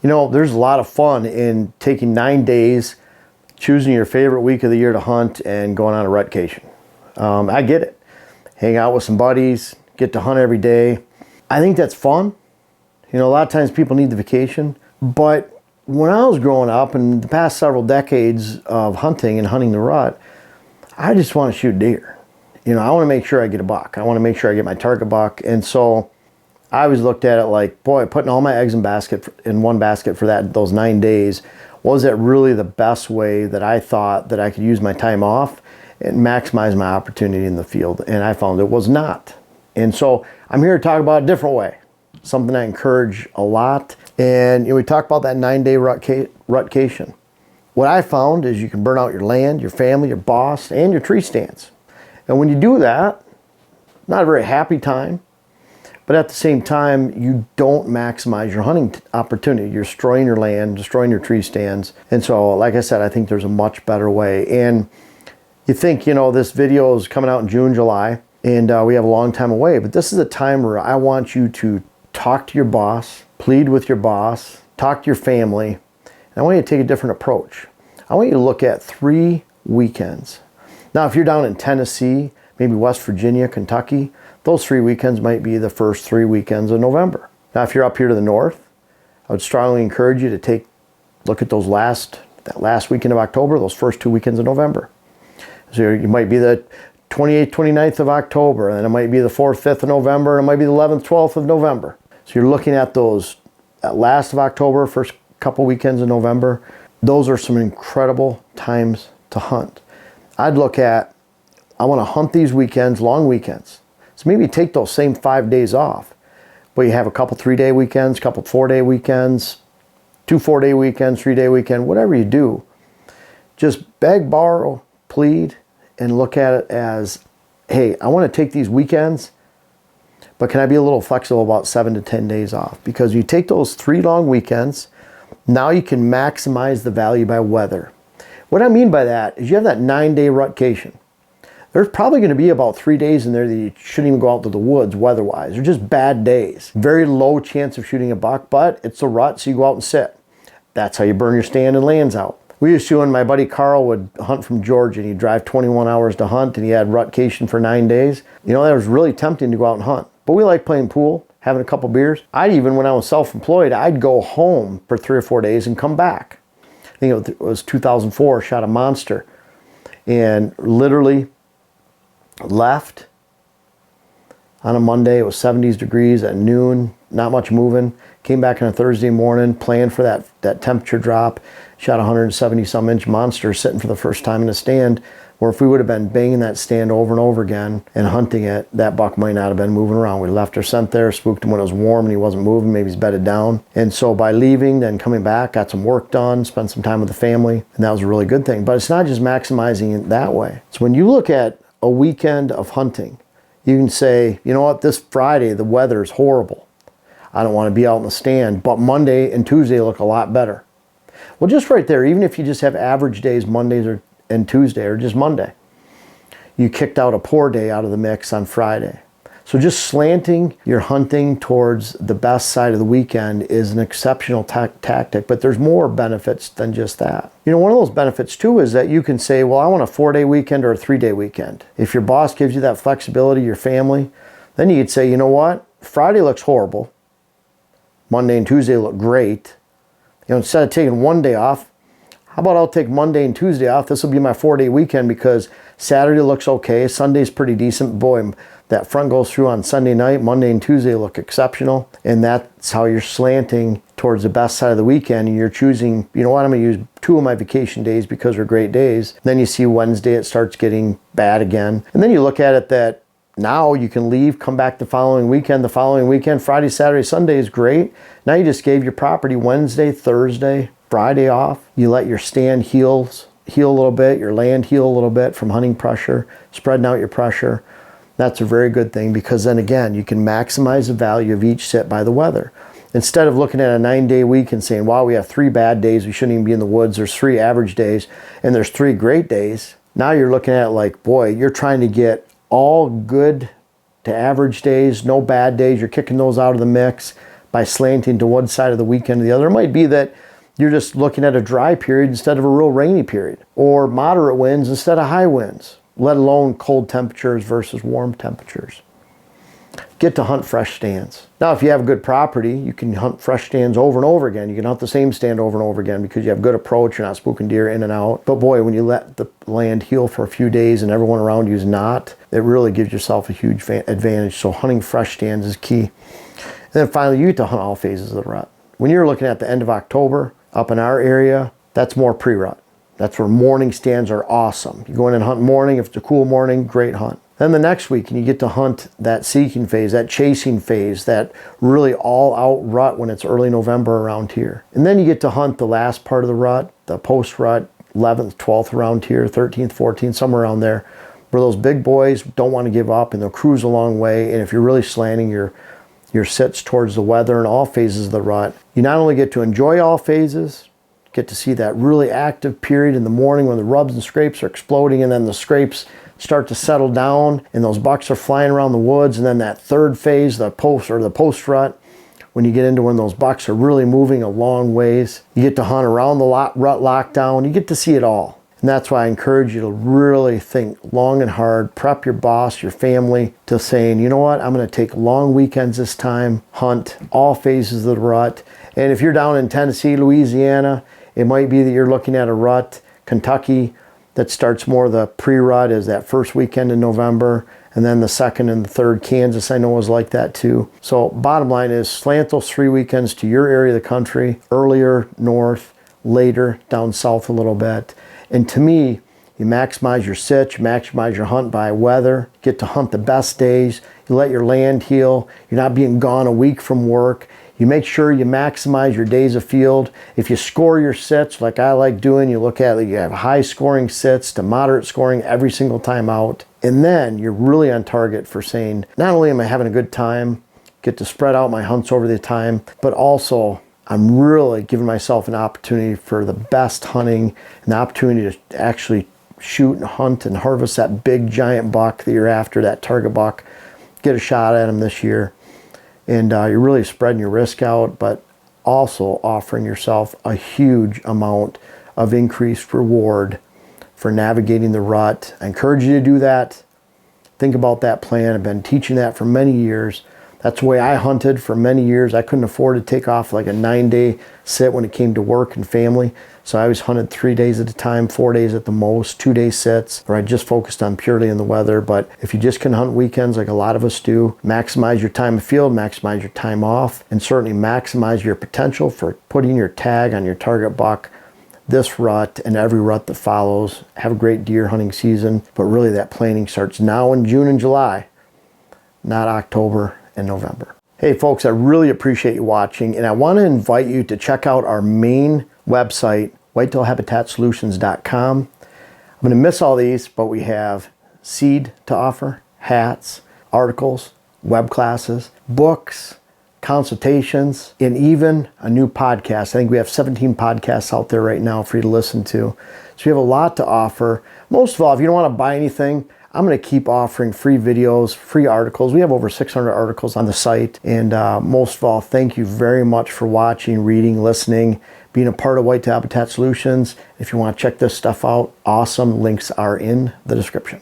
You know, there's a lot of fun in taking 9 days, choosing your favorite week of the year to hunt, and going on a rutcation. I get it. Hang out with some buddies, get to hunt every day. I think that's fun. You know, a lot of times people need the vacation. But when I was growing up, in the past several decades of hunting and hunting the rut, I just want to shoot deer. You know, I want to make sure I get a buck. I want to make sure I get my target buck. And so I always looked at it like, boy, putting all my eggs in one basket for those 9 days, was that really the best way that I thought that I could use my time off and maximize my opportunity in the field? And I found it was not. And so I'm here to talk about a different way, something I encourage a lot. And you know, we talked about that 9-day rutcation. What I found is you can burn out your land, your family, your boss, and your tree stands. And when you do that, not a very happy time, but at the same time, you don't maximize your hunting opportunity. You're destroying your land, destroying your tree stands. And so, like I said, I think there's a much better way. And you think, you know, this video is coming out in June, July, and we have a long time away. But this is a time where I want you to talk to your boss, plead with your boss, talk to your family. And I want you to take a different approach. I want you to look at 3 weekends. Now, if you're down in Tennessee, maybe West Virginia, Kentucky, those 3 weekends might be the first 3 weekends of November. Now, if you're up here to the north, I would strongly encourage you to look at that last weekend of October, those first 2 weekends of November. So you might be the 28th, 29th of October, and then it might be the 4th, 5th of November, and it might be the 11th, 12th of November. So you're looking at that last of October, first couple weekends of November. Those are some incredible times to hunt. I'd look at, I want to hunt these weekends, long weekends. So maybe take those same 5 days off, but you have a couple 3-day weekends, couple 4-day weekends, 2 4-day weekends, 3-day weekend, whatever you do. Just beg, borrow, plead, and look at it as, hey, I want to take these weekends, but can I be a little flexible about 7 to 10 days off? Because you take those 3 long weekends, now you can maximize the value by weather. What I mean by that is you have that 9-day rutcation. There's probably going to be about 3 days in there that you shouldn't even go out to the woods weather-wise. They're just bad days. Very low chance of shooting a buck, but it's a rut, so you go out and sit. That's how you burn your stand and lands out. We used to, when my buddy Carl would hunt from Georgia, and he'd drive 21 hours to hunt, and he had rutcation for 9 days. You know, that was really tempting to go out and hunt. But we like playing pool, having a couple beers. When I was self-employed, I'd go home for 3 or 4 days and come back. I think it was 2004, shot a monster, and literally left on a Monday. It was 70s degrees at noon, not much moving. Came back on a Thursday morning, planned for that temperature drop, shot a 170 some inch monster sitting for the first time in a stand, where if we would have been banging that stand over and over again and hunting it, that buck might not have been moving around. We left our scent there, spooked him when it was warm and he wasn't moving, maybe he's bedded down. And so by leaving, then coming back, got some work done, spent some time with the family, and that was a really good thing. But it's not just maximizing it that way. So when you look at a weekend of hunting, you can say, you know what, this Friday the weather is horrible. I don't want to be out in the stand, but Monday and Tuesday look a lot better. Well, just right there, even if you just have average days, Mondays and Tuesday, or just Monday, you kicked out a poor day out of the mix on Friday. So just slanting your hunting towards the best side of the weekend is an exceptional tactic, but there's more benefits than just that. You know, one of those benefits too is that you can say, well, I want a 4-day weekend or a 3-day weekend. If your boss gives you that flexibility, your family, then you could say, you know what, Friday looks horrible. Monday and Tuesday look great. You know, instead of taking 1 day off, how about I'll take Monday and Tuesday off? This will be my 4-day weekend because Saturday looks okay. Sunday's pretty decent. Boy, that front goes through on Sunday night. Monday and Tuesday look exceptional. And that's how you're slanting towards the best side of the weekend. And you're choosing, you know what, I'm going to use 2 of my vacation days because they're great days. Then you see Wednesday, it starts getting bad again. And then you look at it that now you can leave, come back the following weekend. Friday, Saturday, Sunday is great. Now you just gave your property Wednesday, Thursday, Friday off. You let your stand heal a little bit, your land heal a little bit from hunting pressure, spreading out your pressure. That's a very good thing because then again, you can maximize the value of each sit by the weather. Instead of looking at a 9-day week and saying, wow, we have 3 bad days, we shouldn't even be in the woods, there's 3 average days, and there's 3 great days. Now you're looking at it like, boy, you're trying to get all good to average days, no bad days, you're kicking those out of the mix by slanting to one side of the weekend or the other. It might be that you're just looking at a dry period instead of a real rainy period, or moderate winds instead of high winds, let alone cold temperatures versus warm temperatures. Get to hunt fresh stands. Now, if you have a good property, you can hunt fresh stands over and over again. You can hunt the same stand over and over again because you have good approach, you're not spooking deer in and out. But boy, when you let the land heal for a few days and everyone around you is not, it really gives yourself a huge advantage. So hunting fresh stands is key. And then finally, you get to hunt all phases of the rut. When you're looking at the end of October, up in our area, that's more pre-rut. That's where morning stands are awesome. You go in and hunt morning. If it's a cool morning, great hunt. Then the next week, and you get to hunt that seeking phase, that chasing phase, that really all-out rut when it's early November around here. And then you get to hunt the last part of the rut, the post-rut, 11th, 12th around here, 13th, 14th, somewhere around there, where those big boys don't want to give up and they'll cruise a long way. And if you're really slanting your sits towards the weather and all phases of the rut, you not only get to enjoy all phases, get to see that really active period in the morning when the rubs and scrapes are exploding, and then the scrapes start to settle down and those bucks are flying around the woods. And then that third phase, the post rut, when you get into when those bucks are really moving a long ways, you get to hunt around the rut lockdown. You get to see it all. And that's why I encourage you to really think long and hard, prep your boss, your family to saying, you know what, I'm going to take long weekends this time, hunt all phases of the rut. And if you're down in Tennessee, Louisiana, it might be that you're looking at a rut, Kentucky, that starts more the pre-rut is that first weekend in November, and then the second and the third. Kansas, I know, is like that too. So bottom line is slant those 3 weekends to your area of the country, earlier north, later down south a little bit. And to me, you maximize your sit, you maximize your hunt by weather, get to hunt the best days, you let your land heal, you're not being gone a week from work. You make sure you maximize your days of field. If you score your sits like I like doing, you look at it, you have high scoring sits to moderate scoring every single time out. And then you're really on target for saying, not only am I having a good time, get to spread out my hunts over the time, but also I'm really giving myself an opportunity for the best hunting, an opportunity to actually shoot and hunt and harvest that big giant buck that you're after, that target buck, get a shot at him this year. And you're really spreading your risk out, but also offering yourself a huge amount of increased reward for navigating the rut. I encourage you to do that. Think about that plan. I've been teaching that for many years. That's the way I hunted for many years. I couldn't afford to take off like a 9-day sit when it came to work and family. So I always hunted 3 days at a time, 4 days at the most, 2-day sits, or I just focused on purely in the weather. But if you just can hunt weekends like a lot of us do, maximize your time of field, maximize your time off, and certainly maximize your potential for putting your tag on your target buck this rut and every rut that follows. Have a great deer hunting season, but really that planning starts now in June and July, not October and November. Hey folks, I really appreciate you watching, and I want to invite you to check out our main website, whitetailhabitatsolutions.com. I'm going to miss all these, but we have seed to offer, hats, articles, web classes, books, consultations, and even a new podcast. I think we have 17 podcasts out there right now for you to listen to. So we have a lot to offer. Most of all, if you don't want to buy anything, I'm going to keep offering free videos, free articles. We have over 600 articles on the site. And most of all, thank you very much for watching, reading, listening, being a part of Whitetail Habitat Solutions. If you want to check this stuff out, awesome. Links are in the description.